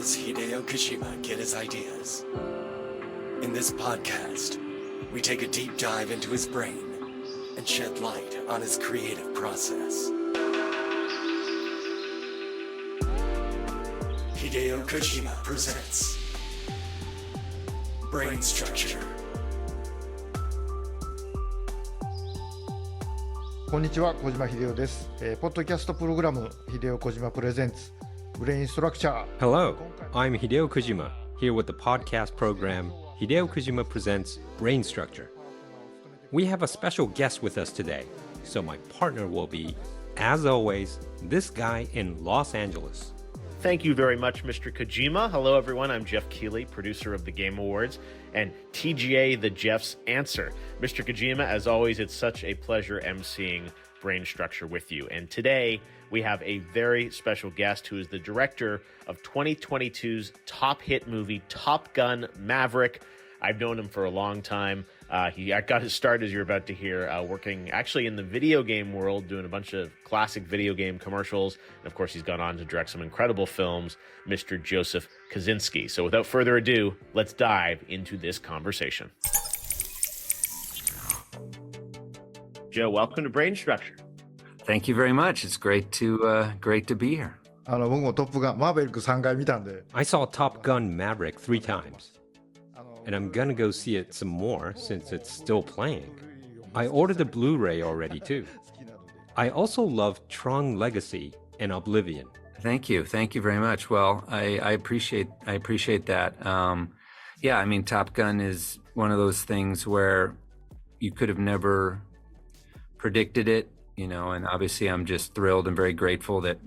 does Hideo Kojima get his ideas? In this podcast, we take a deep dive into his brain and shed light on his creative process. Hideo Kojima presents Brain Structure. こんにちは、小島秀夫です。ポッドキャストプログラム、Hideo Kojima Presents Brain Structure. Hello, I'm Hideo Kojima, here with the podcast program Hideo Kojima Presents Brain Structure. We have a special guest with us today, so my partner will be, as always, this guy in Los Angeles. Thank you very much, Mr. Kojima. Hello, everyone. I'm Jeff Keighley, producer of the Game Awards, and TGA, the Jeff's Answer. Mr. Kojima, as always, it's such a pleasure emceeing Brain Structure with you. And today, we have a very special guest who is the director of 2022's top hit movie, Top Gun: Maverick. I've known him for a long time. He got his start, as you're about to hear, working actually in the video game world, doing a bunch of classic video game commercials. And of course, he's gone on to direct some incredible films, Mr. Joseph Kosinski. So without further ado, let's dive into this conversation. Joe, welcome to Brain Structure. Thank you very much. It's great to be here. 僕もトップガン、マーベリック3回見たんで。 I saw Top Gun Maverick 3 times, and I'm gonna go see it some more since it's still playing. I ordered the Blu-ray already too. I also love Tron Legacy and Oblivion. Thank you very much. Well, I appreciate that. Yeah, I mean, Top Gun is one of those things where you could have never predicted it, you know, and obviously I'm just thrilled and very grateful that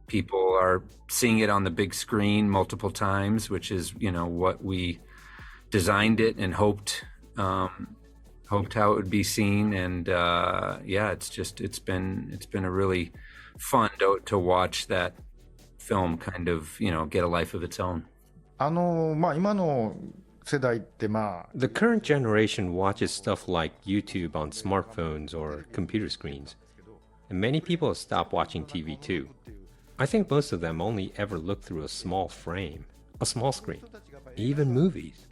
people are seeing it on the big screen multiple times, which is, you know, what we designed it and hoped how it would be seen. And yeah, it's been a really fun to watch that film kind of, you know, get a life of its own. 今の世代ってThe current generation watches stuff like YouTube on smartphones or computer screens, and many people have stopped watching TV too. I think most of them only ever look through a small frame, a small screen, even movies.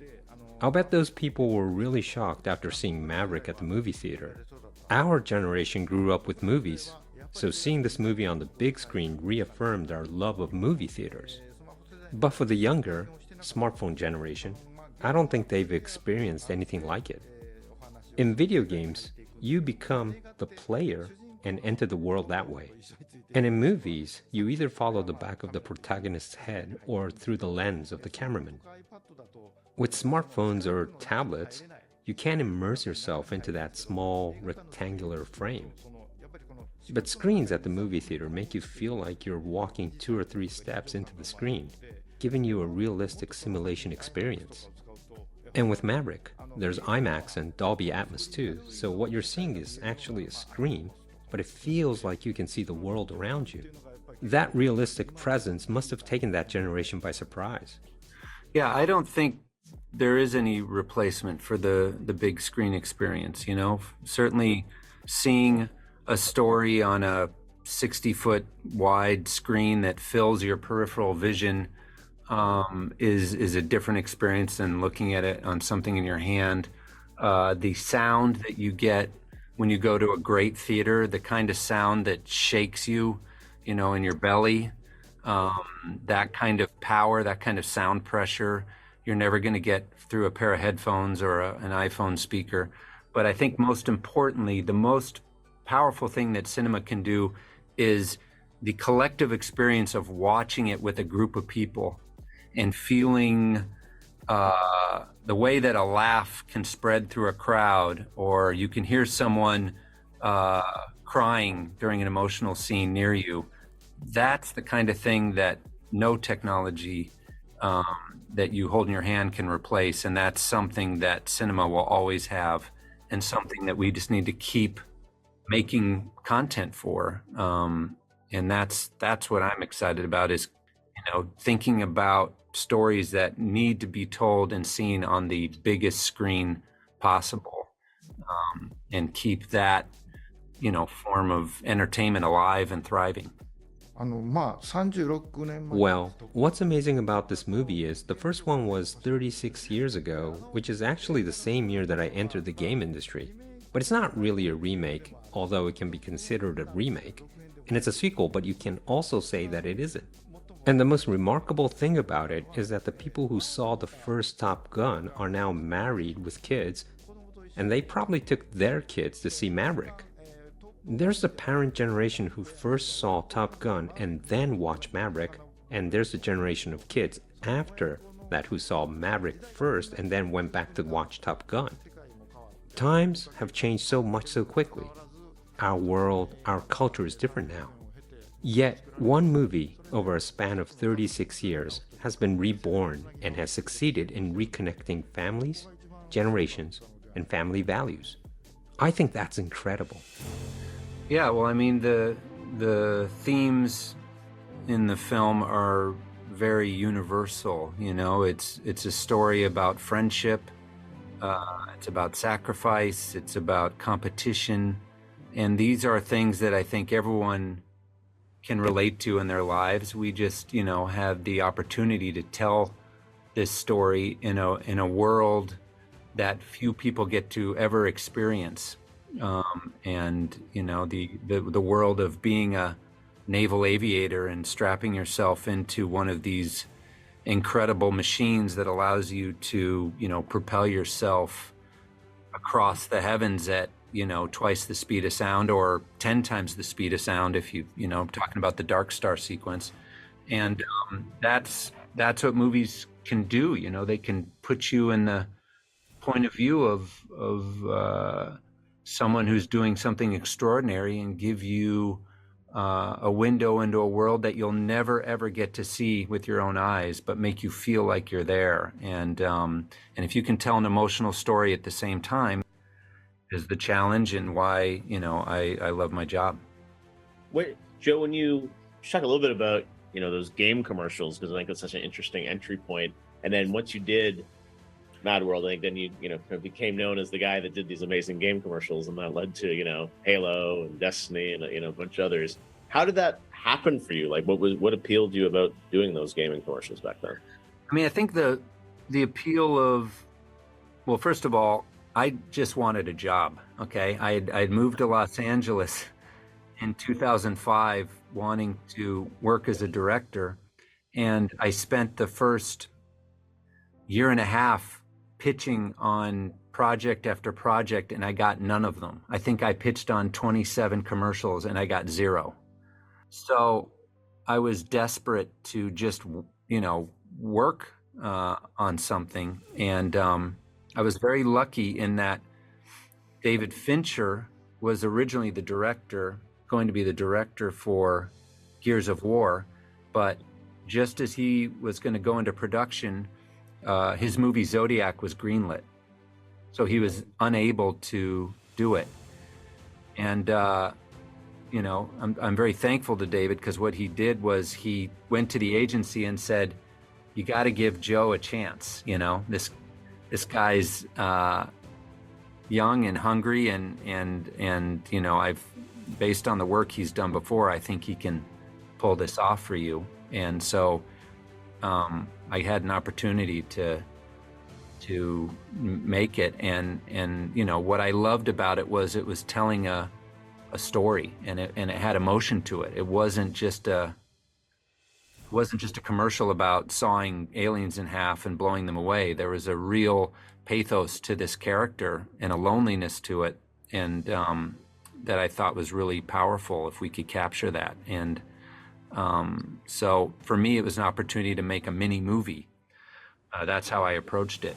I'll bet those people were really shocked after seeing Maverick at the movie theater. Our generation grew up with movies, so seeing this movie on the big screen reaffirmed our love of movie theaters. But for the younger, smartphone generation, I don't think they've experienced anything like it. In video games, you become the player and enter the world that way. And in movies, you either follow the back of the protagonist's head or through the lens of the cameraman. With smartphones or tablets, you can't immerse yourself into that small rectangular frame. But screens at the movie theater make you feel like you're walking 2 or 3 steps into the screen, giving you a realistic simulation experience. And with Maverick, there's IMAX and Dolby Atmos too, so what you're seeing is actually a screen, but it feels like you can see the world around you. That realistic presence must have taken that generation by surprise. Yeah, I don't think there is any replacement for the big screen experience, you know. Certainly seeing a story on a 60-foot wide screen that fills your peripheral vision is a different experience than looking at it on something in your hand. The sound that you get when you go to a great theater, the kind of sound that shakes you, you know, in your belly, that kind of power, that kind of sound pressure, you're never going to get through a pair of headphones or an iPhone speaker. But I think most importantly, the most powerful thing that cinema can do is the collective experience of watching it with a group of people and feeling the way that a laugh can spread through a crowd, or you can hear someone crying during an emotional scene near you. That's the kind of thing that no technology that you hold in your hand can replace, and that's something that cinema will always have, and something that we just need to keep making content for. And that's what I'm excited about, is, you know, thinking about stories that need to be told and seen on the biggest screen possible, and keep that, you know, form of entertainment alive and thriving. 36年前 Well, what's amazing about this movie is the first one was 36 years ago, which is actually the same year that I entered the game industry. But it's not really a remake, although it can be considered a remake. And it's a sequel, but you can also say that it isn't. And the most remarkable thing about it is that the people who saw the first Top Gun are now married with kids, and they probably took their kids to see Maverick. There's the parent generation who first saw Top Gun and then watched Maverick, and there's a generation of kids after that who saw Maverick first and then went back to watch Top Gun. Times have changed so much so quickly. Our world, our culture is different now. Yet, one movie over a span of 36 years has been reborn and has succeeded in reconnecting families, generations, and family values. I think that's incredible. Yeah, well, I mean, the themes in the film are very universal. You know, it's a story about friendship. It's about sacrifice. It's about competition, and these are things that I think everyone can relate to in their lives. We just, you know, have the opportunity to tell this story in a world that few people get to ever experience. And you know, the world of being a naval aviator and strapping yourself into one of these incredible machines that allows you to, you know, propel yourself across the heavens at, you know, twice the speed of sound or 10 times the speed of sound if you know, I'm talking about the Dark Star sequence. And that's what movies can do. You know, they can put you in the point of view of someone who's doing something extraordinary and give you a window into a world that you'll never ever get to see with your own eyes, but make you feel like you're there. And if you can tell an emotional story at the same time, is the challenge and why, you know, I love my job. Wait, Joe, when you talk a little bit about, you know, those game commercials, because I think that's such an interesting entry point. And then once you did Mad World, I think then you know, kind of became known as the guy that did these amazing game commercials, and that led to, you know, Halo and Destiny and, you know, a bunch of others. How did that happen for you? Like, what appealed to you about doing those gaming commercials back then? I mean, I think the appeal of, well, first of all, I just wanted a job. Okay, I'd moved to Los Angeles in 2005, wanting to work as a director, and I spent the first year and a half pitching on project after project, and I got none of them. I think I pitched on 27 commercials and I got 0. So I was desperate to just, you know, work on something. And I was very lucky in that David Fincher was originally going to be the director for Gears of War, but just as he was going to go into production, his movie Zodiac was greenlit, so he was unable to do it. And you know, I'm very thankful to David, because what he did was he went to the agency and said, "You got to give Joe a chance. You know, this guy's young and hungry, and you know, based on the work he's done before, I think he can pull this off for you." And so I had an opportunity to make it, and you know, what I loved about it was telling a story, and it had emotion to it. It wasn't just a commercial about sawing aliens in half and blowing them away. There was a real pathos to this character and a loneliness to it, and that I thought was really powerful if we could capture that. And so for me, it was an opportunity to make a mini movie. That's how I approached it.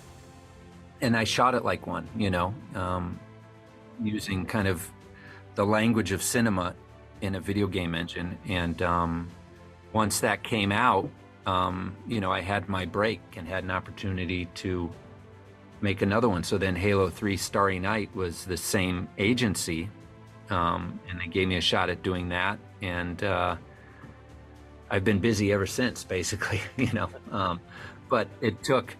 And I shot it like one, you know, using kind of the language of cinema in a video game engine. And once that came out, you know, I had my break and had an opportunity to make another one. So then Halo 3 Starry Night was the same agency, and they gave me a shot at doing that. And I've been busy ever since, basically, you know. But it took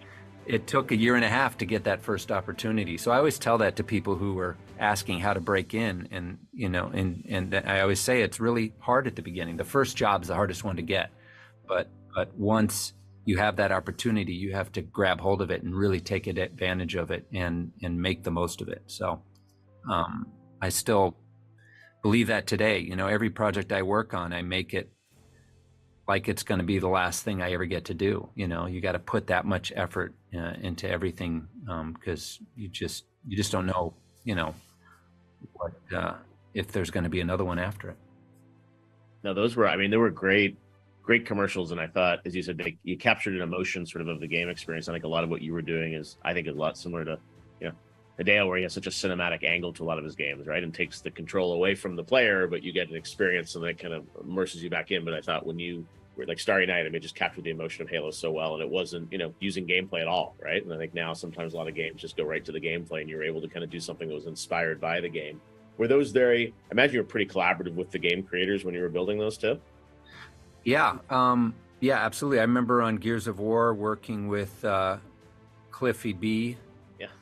a year and a half to get that first opportunity. So I always tell that to people who were asking how to break in. And, you know, and I always say it's really hard at the beginning. The first job is the hardest one to get. But once you have that opportunity, you have to grab hold of it and really take advantage of it and make the most of it. So I still believe that today. You know, every project I work on, I make it like it's going to be the last thing I ever get to do. You know, you got to put that much effort into everything because you just don't know, you know, what if there's going to be another one after it. No, those were, I mean, they were great commercials. And I thought, as you said, you captured an emotion sort of the game experience. I think a lot of what you were doing is, I think, a lot similar to, you know, Hideo, where he has such a cinematic angle to a lot of his games, right? And takes the control away from the player, but you get an experience and that kind of immerses you back in. But I thought when you were like Starry Night, I mean, just captured the emotion of Halo so well. And it wasn't, you know, using gameplay at all, right? And I think now sometimes a lot of games just go right to the gameplay and you're able to kind of do something that was inspired by the game. Were those I imagine you were pretty collaborative with the game creators when you were building those too? Yeah, yeah, absolutely. I remember on Gears of War working with Cliffy B,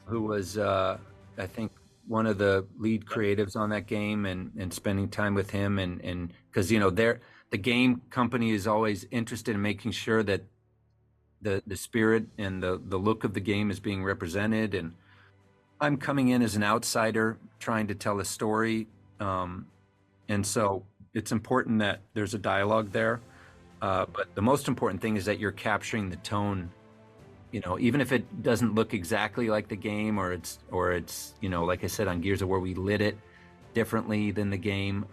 who was, I think, one of the lead creatives on that game, and spending time with him, and because, you know, the game company is always interested in making sure that the spirit and the look of the game is being represented. And I'm coming in as an outsider trying to tell a story, and so it's important that there's a dialogue there. But the most important thing is that you're capturing the tone. You know, even if it doesn't look exactly like the game, or it's, you know, like I said on Gears of War, we lit it differently than the game.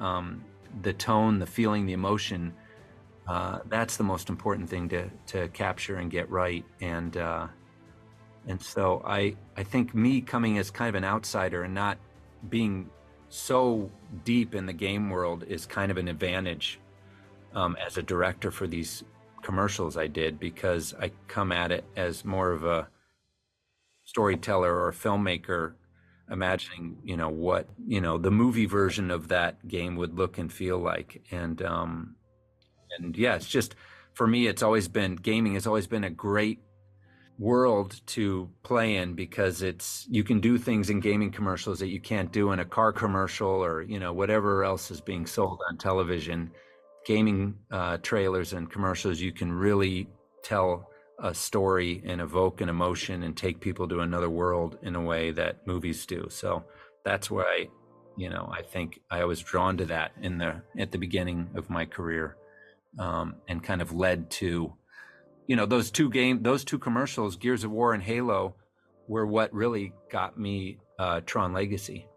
The tone, the feeling, the emotion, that's the most important thing to capture and get right. And so I think me coming as kind of an outsider and not being so deep in the game world is kind of an advantage as a director for these commercials I did, because I come at it as more of a storyteller or a filmmaker, imagining, you know, what, you know, the movie version of that game would look and feel like. And yeah, it's just, for me, gaming has always been a great world to play in, because you can do things in gaming commercials that you can't do in a car commercial, or, you know, whatever else is being sold on television. Gaming trailers and commercials, you can really tell a story and evoke an emotion and take people to another world in a way that movies do. So that's why, you know, I think I was drawn to that at the beginning of my career, and kind of led to, you know, those two commercials, Gears of War and Halo, were what really got me Tron Legacy.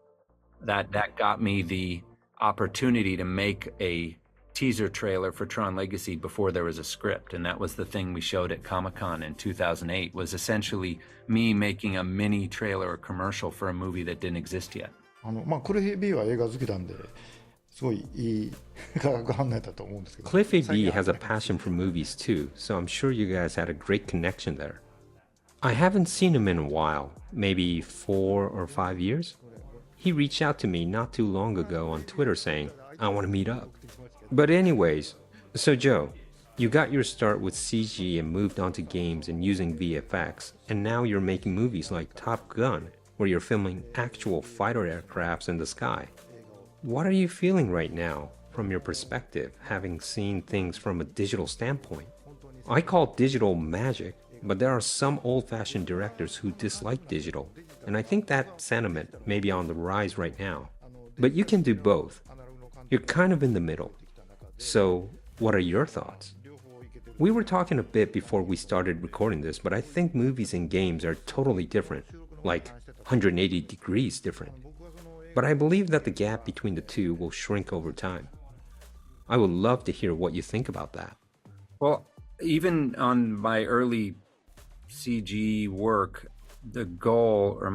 That got me the opportunity to make a teaser trailer for Tron Legacy before there was a script. And that was the thing we showed at Comic-Con in 2008, was essentially me making a mini trailer or commercial for a movie that didn't exist yet. クリフィー B は映画好きなんで、すごいいい化学反応だったと思うんですけど。Cliffy B has a passion for movies too, so I'm sure you guys had a great connection there. I haven't seen him in a while, maybe 4 or 5 years. He reached out to me not too long ago on Twitter saying, I want to meet up. But anyways, so Joe, you got your start with CG and moved on to games and using VFX, and now you're making movies like Top Gun, where you're filming actual fighter aircrafts in the sky. What are you feeling right now, from your perspective, having seen things from a digital standpoint? I call digital magic, but there are some old-fashioned directors who dislike digital, and I think that sentiment may be on the rise right now. But you can do both. You're kind of in the middle. So, what are your thoughts? We were talking a bit before we started recording this, but I think movies and games are totally different, like 180 degrees different. But I believe that the gap between the two will shrink over time. I would love to hear what you think about that. Well, even on my early CG work, the goal, or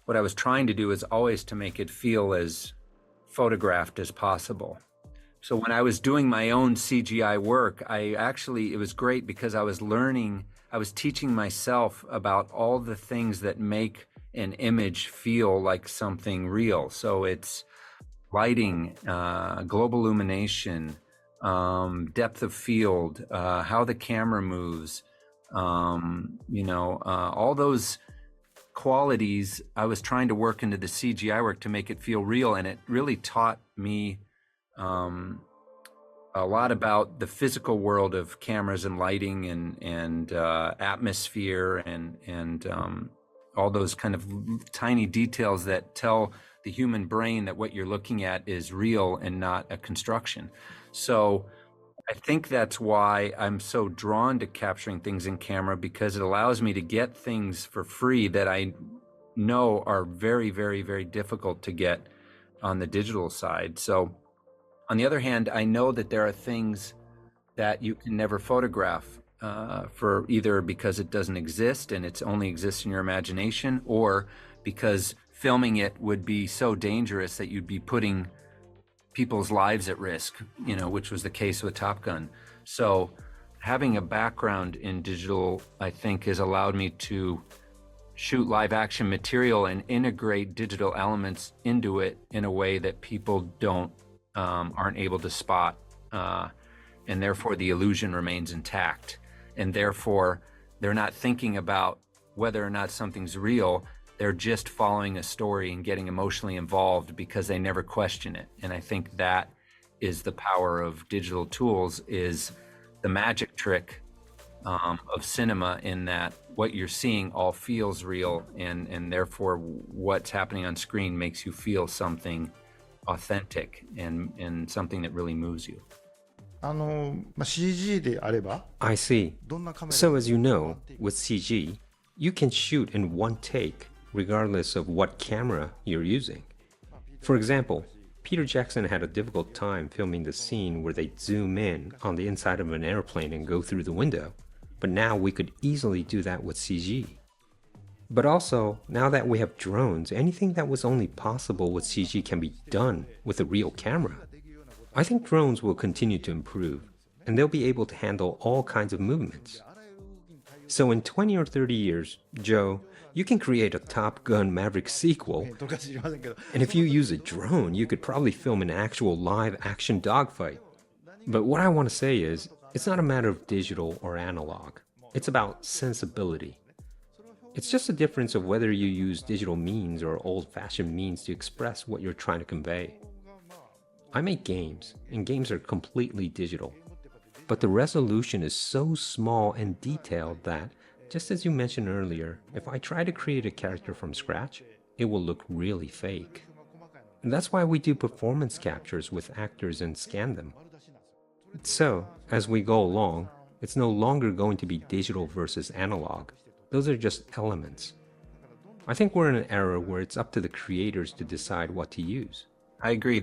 what I was trying to do is always to make it feel as photographed as possible. So when I was doing my own CGI work, it was great because I was teaching myself about all the things that make an image feel like something real. So it's lighting, global illumination, depth of field, how the camera moves, all those qualities I was trying to work into the CGI work to make it feel real, and it really taught me a lot about the physical world of cameras and lighting and atmosphere and all those kind of tiny details that tell the human brain that what you're looking at is real and not a construction. So I think that's why I'm so drawn to capturing things in camera, because it allows me to get things for free that I know are very, very, very difficult to get on the digital side. So on the other hand, I know that there are things that you can never photograph for either because it doesn't exist and it's only exists in your imagination, or because filming it would be so dangerous that you'd be putting people's lives at risk, you know, which was the case with Top Gun. So having a background in digital, I think, has allowed me to shoot live action material and integrate digital elements into it in a way that people aren't able to spot, and therefore the illusion remains intact, and therefore they're not thinking about whether or not something's real. They're just following a story and getting emotionally involved because they never question it. And I think that is the power of digital tools, is the magic trick of cinema, in that what you're seeing all feels real, and therefore what's happening on screen makes you feel something authentic and something that really moves you. CG であれば I see. どんなカメラ So as you know, with CG, you can shoot in one take, regardless of what camera you're using. For example, Peter Jackson had a difficult time filming the scene where they zoom in on the inside of an airplane and go through the window, but now we could easily do that with CG. But also, now that we have drones, anything that was only possible with CG can be done with a real camera. I think drones will continue to improve, and they'll be able to handle all kinds of movements. So in 20 or 30 years, Joe, you can create a Top Gun Maverick sequel, とか知りませんけど and if you use a drone, you could probably film an actual live action dogfight. But what I want to say is, it's not a matter of digital or analog. It's about sensibility. It's just a difference of whether you use digital means or old-fashioned means to express what you're trying to convey. I make games, and games are completely digital. But the resolution is so small and detailed that, just as you mentioned earlier, if I try to create a character from scratch, it will look really fake. And that's why we do performance captures with actors and scan them. So, as we go along, it's no longer going to be digital versus analog. Those are just elements. I think we're in an era where it's up to the creators to decide what to use. I agree.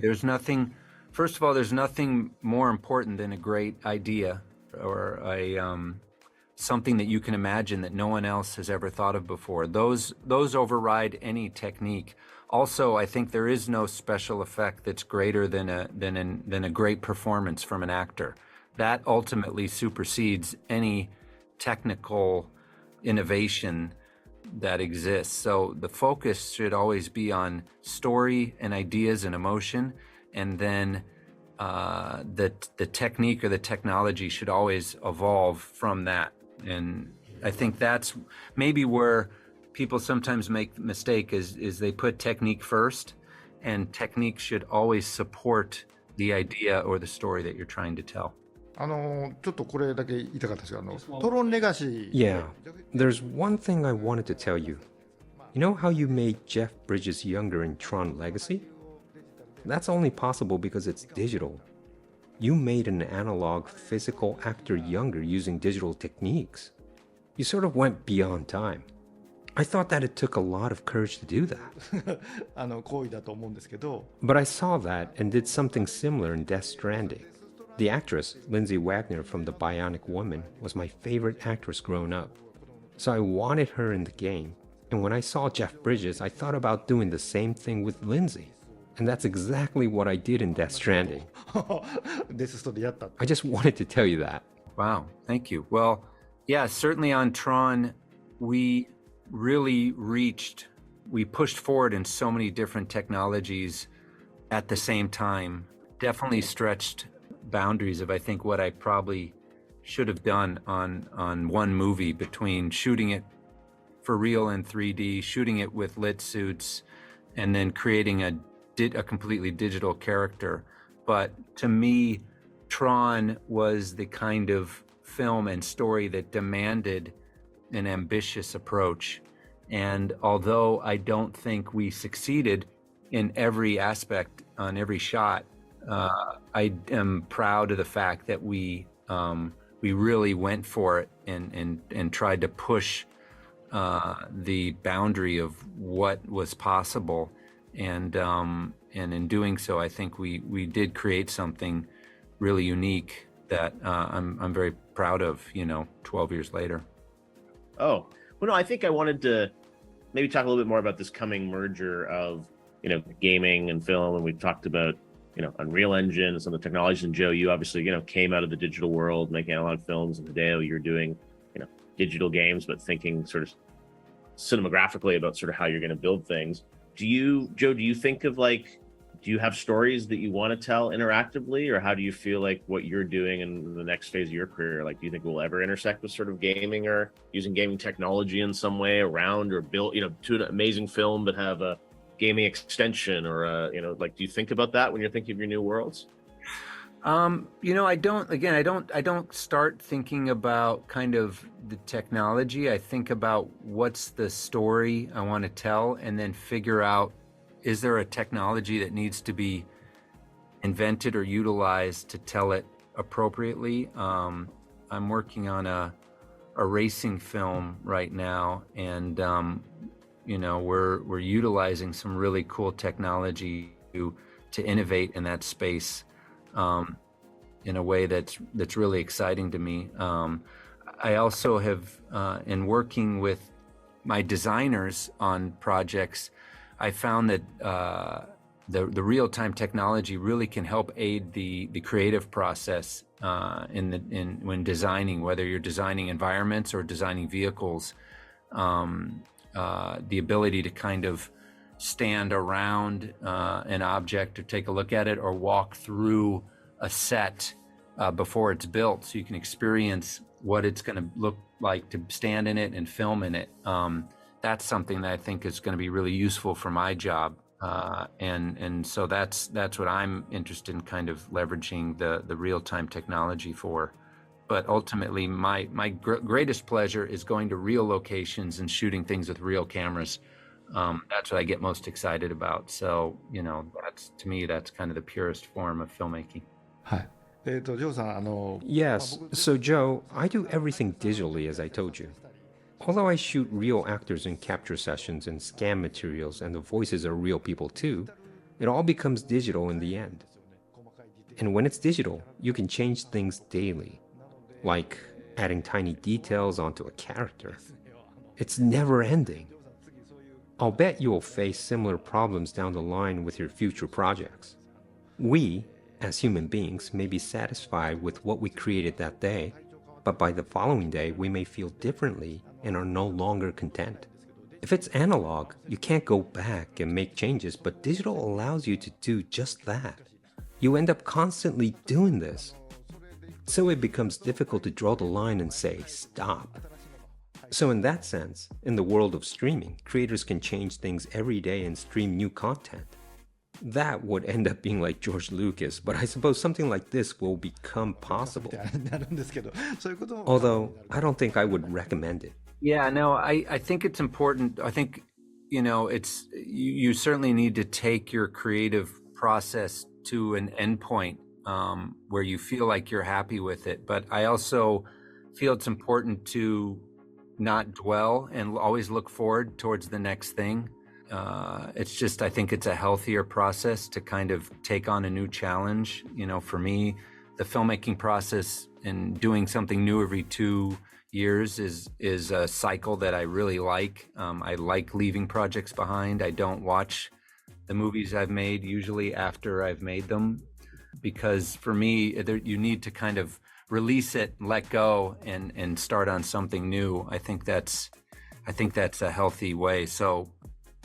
First of all, there's nothing more important than a great idea or something that you can imagine that no one else has ever thought of before. Those override any technique. Also, I think there is no special effect that's greater than a great performance from an actor. That ultimately supersedes any technical innovation that exists. So the focus should always be on story and ideas and emotion, and then the technique or the technology should always evolve from that. And I think that's maybe where people sometimes make the mistake is they put technique first, and technique should always support the idea or the story that you're trying to tell. ちょっとこれだけ言いたかったんですがトロンレガシー Yeah, there's one thing I wanted to tell you. You know how you made Jeff Bridges younger in Tron Legacy? That's only possible because it's digital. You made an analog physical actor younger using digital techniques. You sort of went beyond time. I thought that it took a lot of courage to do that. 行為だと思うんですけど But I saw that and did something similar in Death Stranding. The actress, Lindsay Wagner from The Bionic Woman, was my favorite actress growing up. So I wanted her in the game, and when I saw Jeff Bridges, I thought about doing the same thing with Lindsay. And that's exactly what I did in Death Stranding. デスストでやった I just wanted to tell you that. Wow, thank you. Well, yeah, certainly on Tron, we really we pushed forward in so many different technologies at the same time. Definitely stretched boundaries of, I think, what I probably should have done on one movie, between shooting it for real in 3D, shooting it with lit suits, and then creating a completely digital character. But to me, Tron was the kind of film and story that demanded an ambitious approach. And although I don't think we succeeded in every aspect on every shot, I am proud of the fact that we really went for it and tried to push the boundary of what was possible. And in doing so, I think we did create something really unique that I'm very proud of, 12 years later. Oh, well, no, I think I wanted to maybe talk a little bit more about this coming merger of, gaming and film. And we've talked about, Unreal Engine and some of the technologies. And Joe, you obviously, came out of the digital world, making analog films. And Hideo, you're doing, digital games, but thinking sort of cinemagraphically about sort of how you're going to build things. Joe, do you think of do you have stories that you want to tell interactively, or how do you feel like what you're doing in the next phase of your career, do you think we'll ever intersect with sort of gaming or using gaming technology in some way around, or build, to an amazing film but have a gaming extension, or do you think about that when you're thinking of your new worlds? I don't start thinking about kind of the technology. I think about what's the story I want to tell, and then figure out, is there a technology that needs to be invented or utilized to tell it appropriately? I'm working on a racing film right now, and we're utilizing some really cool technology to innovate in that space in a way that's really exciting to me. I also have, in working with my designers on projects, I found that the real-time technology really can help aid the creative process when designing, whether you're designing environments or designing vehicles. The ability to kind of stand around an object or take a look at it, or walk through a set before it's built, so you can experience what it's going to look like to stand in it and film in it. That's something that I think is going to be really useful for my job, and so that's what I'm interested in, kind of leveraging the real-time technology for. But ultimately, my greatest pleasure is going to real locations and shooting things with real cameras. That's what I get most excited about. So, to me, that's kind of the purest form of filmmaking. Yes, so Joe, I do everything digitally, as I told you. Although I shoot real actors in capture sessions and scan materials, and the voices are real people too, it all becomes digital in the end. And when it's digital, you can change things daily, like adding tiny details onto a character. It's never ending. I'll bet you'll face similar problems down the line with your future projects. We, as human beings, may be satisfied with what we created that day, but by the following day, we may feel differently and are no longer content. If it's analog, you can't go back and make changes, but digital allows you to do just that. You end up constantly doing this. So it becomes difficult to draw the line and say, stop. So in that sense, in the world of streaming, creators can change things every day and stream new content. That would end up being like George Lucas, but I suppose something like this will become possible. Although, I don't think I would recommend it. Yeah, no, I think it's important. I think, you certainly need to take your creative process to an endpoint where you feel like you're happy with it. But I also feel it's important to not dwell and always look forward towards the next thing. I think it's a healthier process to kind of take on a new challenge. For me, the filmmaking process and doing something new every 2 years is a cycle that I really like. I like leaving projects behind. I don't watch the movies I've made usually after I've made them, because for me, you need to kind of release it, let go, and start on something new. I think that's a healthy way. So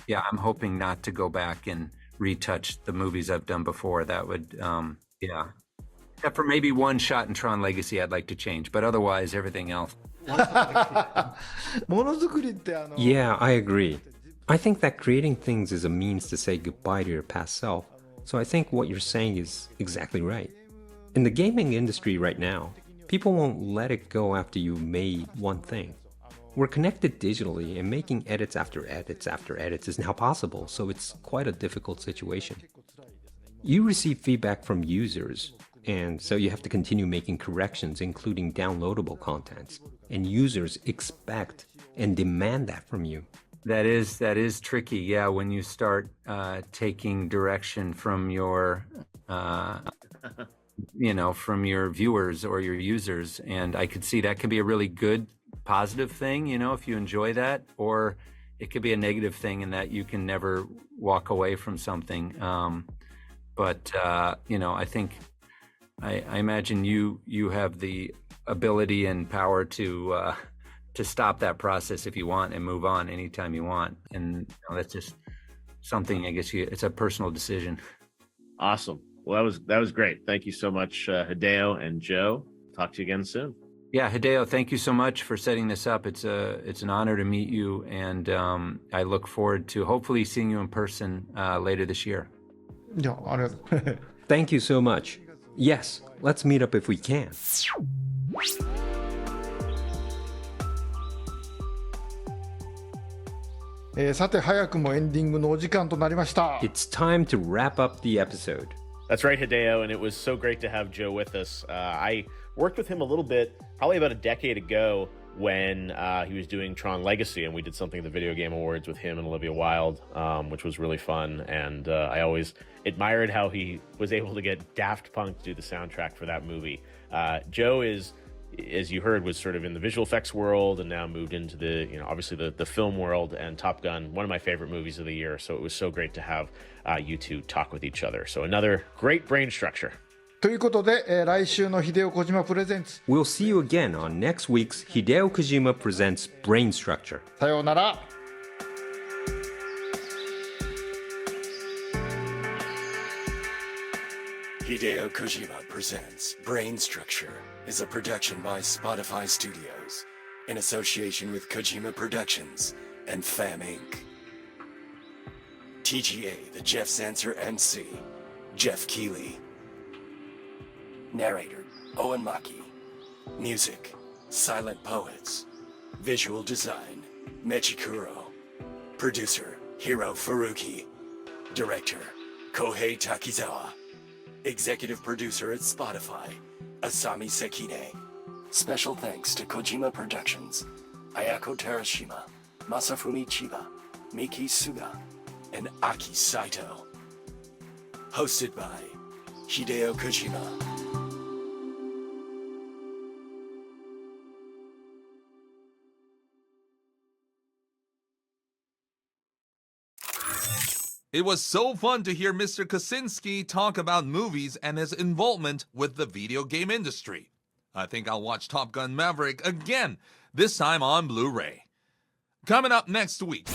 yeah, I'm hoping not to go back and retouch the movies I've done before. That would, except for maybe one shot in Tron Legacy I'd like to change, but otherwise everything else. ものづくりってYeah, I agree. I think that creating things is a means to say goodbye to your past self. So I think what you're saying is exactly right. In the gaming industry right now, people won't let it go after you made one thing. We're connected digitally, and making edits after edits after edits is now possible, so it's quite a difficult situation. You receive feedback from users, and so you have to continue making corrections, including downloadable contents. And users expect and demand that from you. That is tricky. Yeah, when you start taking direction from your, from your viewers or your users, and I could see that could be a really good, positive thing, if you enjoy that, or it could be a negative thing in that you can never walk away from something. But I think I imagine you have the ability and power to stop that process if you want and move on anytime you want. And that's just something, I guess it's a personal decision. Awesome. Well, that was great. Thank you so much, Hideo and Joe. Talk to you again soon. Yeah, Hideo, thank you so much for setting this up. It's an honor to meet you, and I look forward to hopefully seeing you in person later this year. いや、ありがとう。 Thank you so much. Yes, let's meet up if we can. さて早くもエンディングのお時間となりました。 It's time to wrap up the episode. That's right, Hideo, and it was so great to have Joe with us. I worked with him a little bit, probably about a decade ago, when he was doing Tron Legacy, and we did something at the Video Game Awards with him and Olivia Wilde, which was really fun. And I always admired how he was able to get Daft Punk to do the soundtrack for that movie. Joe is, as you heard, was sort of in the visual effects world and now moved into the, obviously the film world, and Top Gun, one of my favorite movies of the year. So it was so great to have you two talk with each other. So another great brain structure. ということで、来週の秀夫小島プレゼンツ。 We'll see you again on next week's Hideo Kojima Presents Brain Structure. さようなら。Hideo Kojima Presents Brain Structure is a production by Spotify Studios in association with Kojima Productions and Fam Inc. TGA, the Jeff's Answer MC, Jeff Keighley. Narrator, Owen Maki. Music, Silent Poets. Visual design, Mechikuro. Producer, Hiro Furuki. Director, Kohei Takizawa. Executive producer at Spotify, Asami Sekine. Special thanks to Kojima Productions, Ayako Terashima, Masafumi Chiba, Miki Suga, and Aki Saito. Hosted by Hideo Kojima. It was so fun to hear Mr. Kosinski talk about movies and his involvement with the video game industry. I think I'll watch Top Gun Maverick again, this time on Blu-ray. Coming up next week,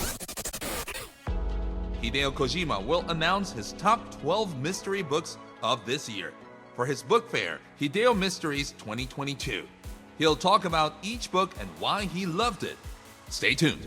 Hideo Kojima will announce his top 12 mystery books of this year for his book fair, Hideo Mysteries 2022. He'll talk about each book and why he loved it. Stay tuned.